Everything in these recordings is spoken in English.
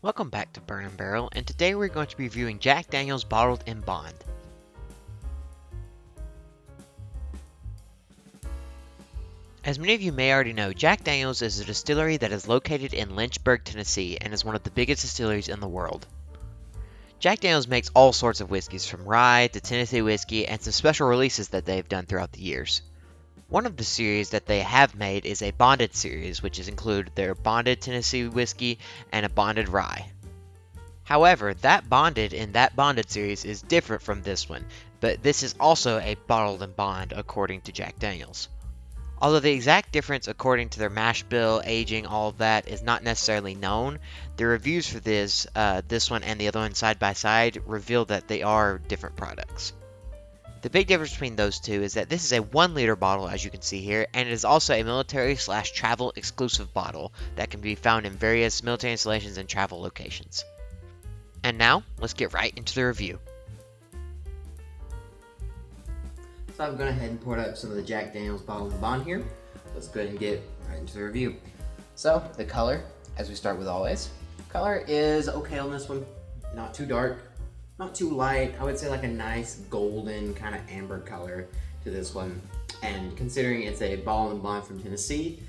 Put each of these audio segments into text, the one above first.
Welcome back to Burn and Barrel, and today we're going to be reviewing Jack Daniel's Bottled in Bond. As many of you may already know, Jack Daniel's is a distillery that is located in Lynchburg, Tennessee, and is one of the biggest distilleries in the world. Jack Daniel's makes all sorts of whiskeys, from rye to Tennessee whiskey, and some special releases that they've done throughout the years. One of the series that they have made is a bonded series, which has included their bonded Tennessee whiskey and a bonded rye. However, that bonded series is different from this one, but this is also a bottled and bond according to Jack Daniel's. Although the exact difference according to their mash bill, aging, all of that is not necessarily known, the reviews for this one and the other one side by side reveal that they are different products. The big difference between those two is that this is a 1 liter bottle, as you can see here, and it is also a military/travel exclusive bottle that can be found in various military installations and travel locations. And now, let's get right into the review. So I've gone ahead and poured up some of the Jack Daniel's Bottled and Bond here. Let's go ahead and get right into the review. So, the color, as we start with always. Color is okay on this one. Not too dark, not too light. I would say like a nice golden kind of amber color to this one. And considering it's a Bottled and Bond from Tennessee,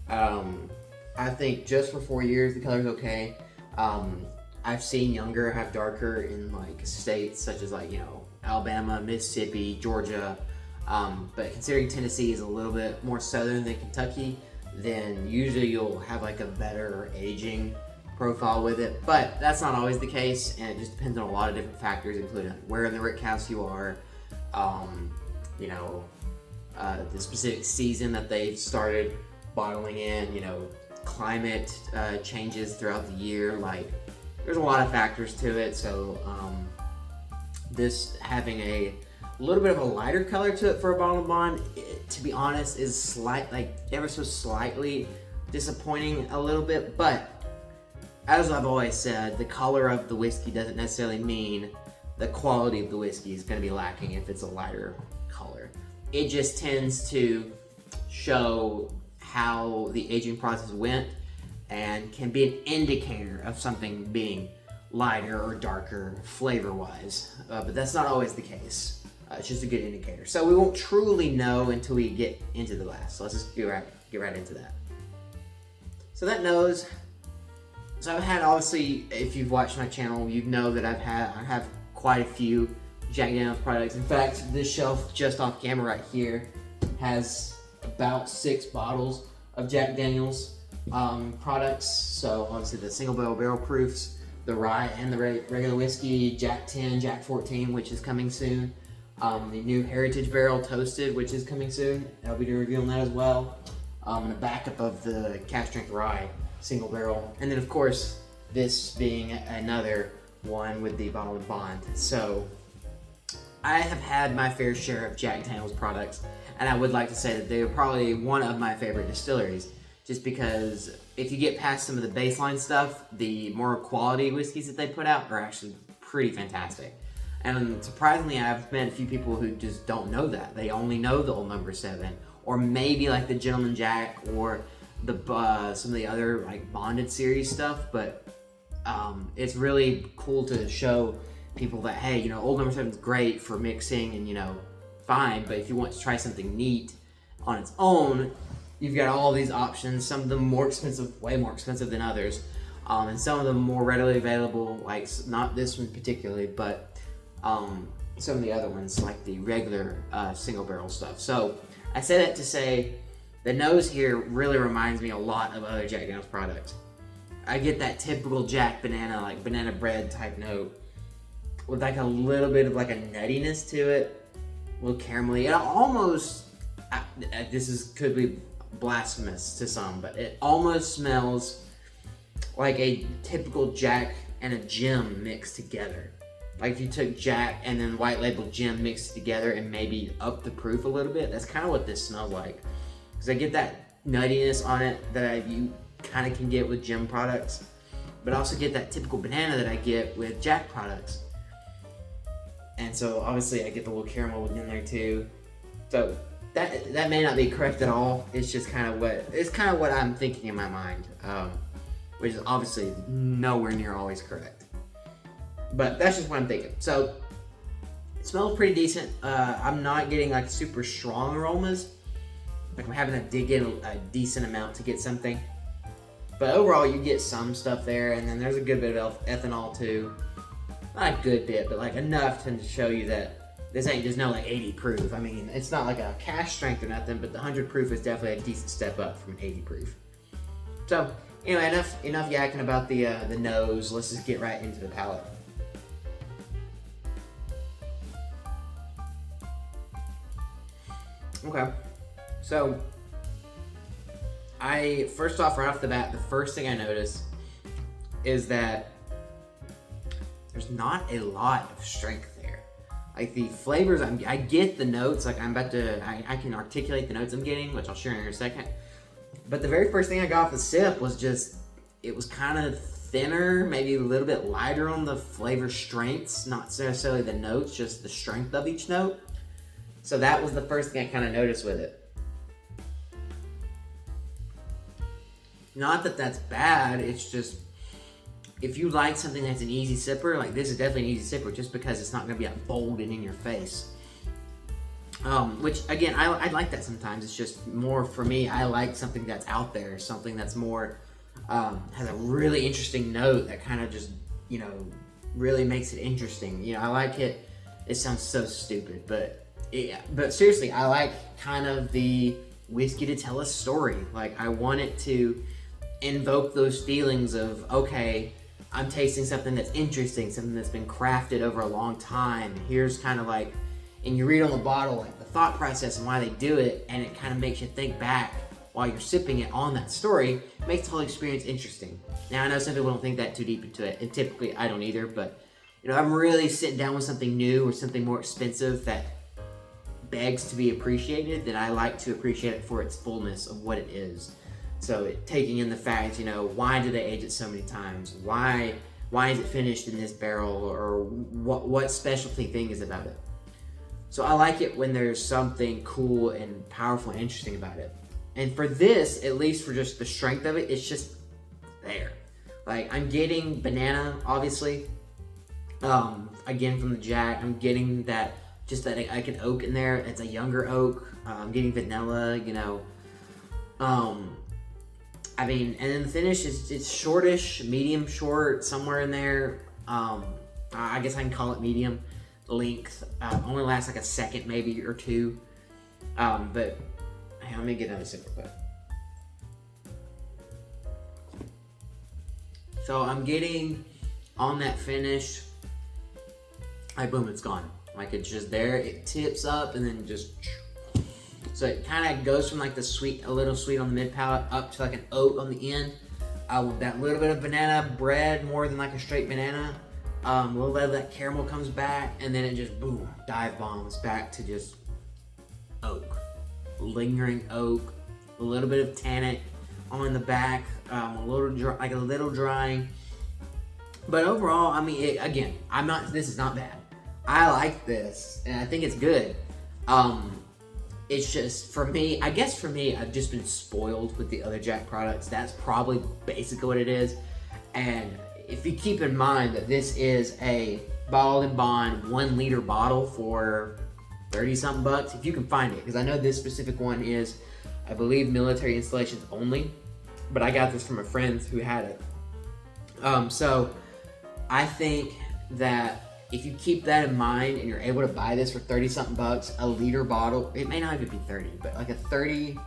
I think just for 4 years the color's okay. I've seen younger have darker in like states such as Alabama, Mississippi, Georgia, but considering Tennessee is a little bit more southern than Kentucky, then usually you'll have like a better aging profile with it. But that's not always the case, and it just depends on a lot of different factors, including where in the rick house you are, the specific season that they started bottling in, climate changes throughout the year, there's a lot of factors to it, so this having a little bit of a lighter color to it for a bottle of bond, to be honest, is ever so slightly disappointing a little bit. But as I've always said, the color of the whiskey doesn't necessarily mean the quality of the whiskey is going to be lacking if it's a lighter color. It just tends to show how the aging process went, and can be an indicator of something being lighter or darker flavor-wise. But that's not always the case. It's just a good indicator. So we won't truly know until we get into the glass. So let's just get right into that. So that nose. So I've had, obviously, if you've watched my channel, you know that I have quite a few Jack Daniel's products. In fact, this shelf just off camera right here has about 6 bottles of Jack Daniel's products. So obviously the single barrel proofs, the rye and the regular whiskey, Jack 10, Jack 14, which is coming soon, the new Heritage Barrel Toasted, which is coming soon. I'll be reviewing that as well, and a backup of the cask strength rye single barrel, and then of course this being another one with the bottled and bond. So I have had my fair share of Jack Daniel's products, and I would like to say that they are probably one of my favorite distilleries. Just because if you get past some of the baseline stuff, the more quality whiskeys that they put out are actually pretty fantastic. And surprisingly, I've met a few people who just don't know that. They only know the Old Number 7, or maybe like the Gentleman Jack, or the some of the other like bonded series stuff. But it's really cool to show people that, hey, Old Number 7 is great for mixing and fine, but if you want to try something neat on its own, you've got all these options, some of them more expensive, way more expensive than others, and some of them more readily available, like not this one particularly, but some of the other ones, like the regular single barrel stuff. So I say that to say the nose here really reminds me a lot of other Jack Daniel's products. I get that typical Jack banana, like banana bread type note, with like a little bit of like a nuttiness to it, a little caramelly. It almost, could be blasphemous to some, but it almost smells like a typical Jack and a Jim mixed together. Like if you took Jack and then white label Jim mixed together and maybe up the proof a little bit, that's kind of what this smells like. Because I get that nuttiness on it that you kind of can get with Jim products, but I also get that typical banana that I get with Jack products. And so obviously I get the little caramel in there too. So that may not be correct at all. It's just kind of what I'm thinking in my mind. which is obviously nowhere near always correct. But that's just what I'm thinking. So it smells pretty decent. I'm not getting like super strong aromas. Like I'm having to dig in a decent amount to get something. But overall, you get some stuff there, and then there's a good bit of ethanol too. Not a good bit, but like enough to show you that this ain't just no like 80 proof. I mean, it's not like a cash strength or nothing, but the 100 proof is definitely a decent step up from an 80 proof. So anyway, enough yakking about the nose. Let's just get right into the palate. Okay, so first off, right off the bat, the first thing I notice is that there's not a lot of strength there. Like the flavors, I get the notes, like I can articulate the notes I'm getting, which I'll share in a second. But the very first thing I got off the sip was just, it was kind of thinner, maybe a little bit lighter on the flavor strengths, not necessarily the notes, just the strength of each note. So that was the first thing I kind of noticed with it. Not that that's bad, it's just, if you like something that's an easy sipper, like this is definitely an easy sipper just because it's not going to be like bold and in your face. Which again, I like that sometimes. It's just more for me, I like something that's out there, something that's more, has a really interesting note that kind of just, really makes it interesting. I like it. It sounds so stupid, but seriously, I like kind of the whiskey to tell a story. Like I want it to invoke those feelings of, okay, I'm tasting something that's interesting, something that's been crafted over a long time. Here's kind of like, and you read on the bottle like the thought process and why they do it, and it kind of makes you think back while you're sipping it on that story. It makes the whole experience interesting. Now I know some people don't think that too deep into it, and typically I don't either, but I'm really sitting down with something new or something more expensive that begs to be appreciated, then I like to appreciate it for its fullness of what it is. So taking in the fact, why do they age it so many times? Why is it finished in this barrel, or what specialty thing is about it? So I like it when there's something cool and powerful and interesting about it. And for this, at least for just the strength of it, it's just there. Like I'm getting banana, obviously. Again from the Jack, I'm getting that, just that like an oak in there. It's a younger oak. I'm getting vanilla, I mean, and then the finish is, it's shortish, medium short, somewhere in there. I guess I can call it medium length. Only lasts like a second maybe or two. But hey, let me get another sip real quick. So I'm getting on that finish, like boom, it's gone. Like it's just there, it tips up and then just, so it kind of goes from like the sweet, a little sweet on the mid palate up to like an oat on the end. That little bit of banana bread, more than like a straight banana. A little bit of that caramel comes back, and then it just boom, dive bombs back to just oak, lingering oak, a little bit of tannic on the back, a little dry, like a little drying. But overall, I mean, again, this is not bad. I like this, and I think it's good. It's just, for me, I've just been spoiled with the other Jack products. That's probably basically what it is. And if you keep in mind that this is a bottled and bond 1 liter bottle for 30 something bucks, if you can find it, because I know this specific one is, I believe, military installations only, but I got this from a friend who had it. So I think that if you keep that in mind and you're able to buy this for 30 something bucks, a liter bottle, it may not even be 30, but like a 30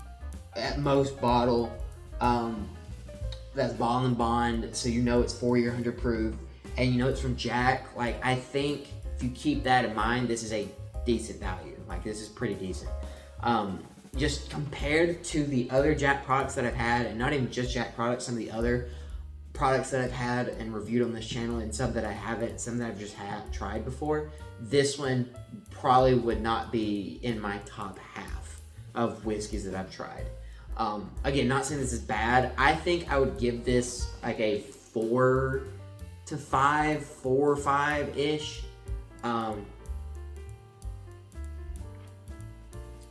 at most bottle, that's bottle and bond, so it's 4 year 100 proof, and it's from Jack. Like, I think if you keep that in mind, this is a decent value. Like, this is pretty decent. Just compared to the other Jack products that I've had, and not even just Jack products, some of the other products that I've had and reviewed on this channel, and some that I haven't, some that I've just tried before, this one probably would not be in my top half of whiskeys that I've tried. Again, not saying this is bad. I think I would give this like a 4 or 5-ish.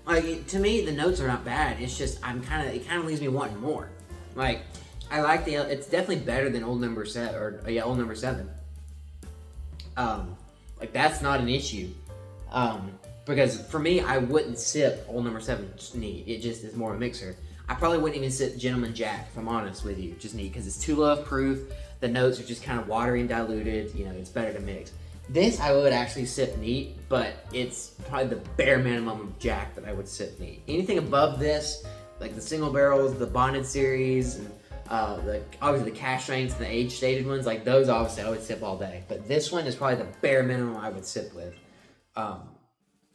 Like, to me, the notes are not bad. It's just, it kind of leaves me wanting more. Like, I like the. It's definitely better than Old Number 7 or yeah, Old Number 7. Like that's not an issue. Because for me, I wouldn't sip Old Number 7 just neat. It just is more a mixer. I probably wouldn't even sip Gentleman Jack, if I'm honest with you, just neat, because it's too low of proof. The notes are just kind of watery and diluted. You know, it's better to mix. This I would actually sip neat, but it's probably the bare minimum of Jack that I would sip neat. Anything above this, like the single barrels, the bonded series, and obviously the cash strengths and the age stated ones, like those obviously I would sip all day. But this one is probably the bare minimum I would sip with.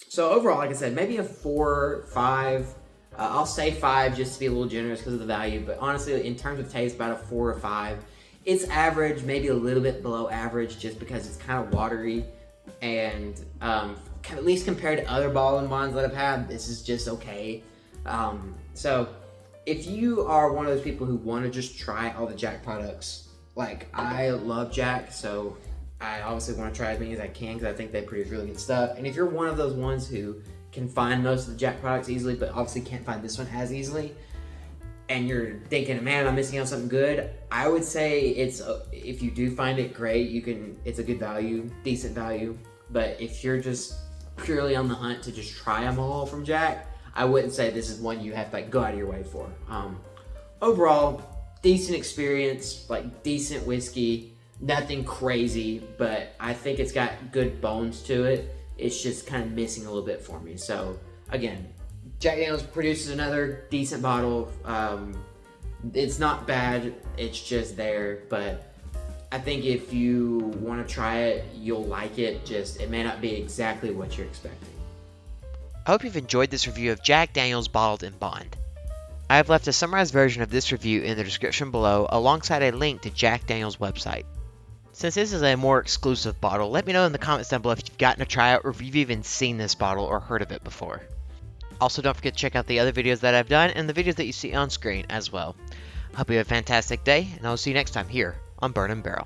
So overall, like I said, maybe a 4, 5. I'll say 5 just to be a little generous because of the value. But honestly, in terms of taste, about a 4 or 5. It's average, maybe a little bit below average, just because it's kind of watery, and at least compared to other bottle and bonds that I've had, this is just okay. So if you are one of those people who want to just try all the Jack products, like I love Jack, so I obviously want to try as many as I can because I think they produce really good stuff. And if you're one of those ones who can find most of the Jack products easily, but obviously can't find this one as easily, and you're thinking, man, I'm missing out on something good, I would say if you do find it, great. It's a good value, decent value. But if you're just purely on the hunt to just try them all from Jack, I wouldn't say this is one you have to like go out of your way for. Overall, decent experience, like decent whiskey, nothing crazy, but I think it's got good bones to it. It's just kind of missing a little bit for me. So again, Jack Daniel's produces another decent bottle. It's not bad, it's just there, but I think if you want to try it, you'll like it. Just it may not be exactly what you're expecting. I hope you've enjoyed this review of Jack Daniel's Bottled in Bond. I have left a summarized version of this review in the description below alongside a link to Jack Daniel's website. Since this is a more exclusive bottle, let me know in the comments down below if you've gotten to try it or if you've even seen this bottle or heard of it before. Also, don't forget to check out the other videos that I've done and the videos that you see on screen as well. I hope you have a fantastic day, and I'll see you next time here on Burn and Barrel.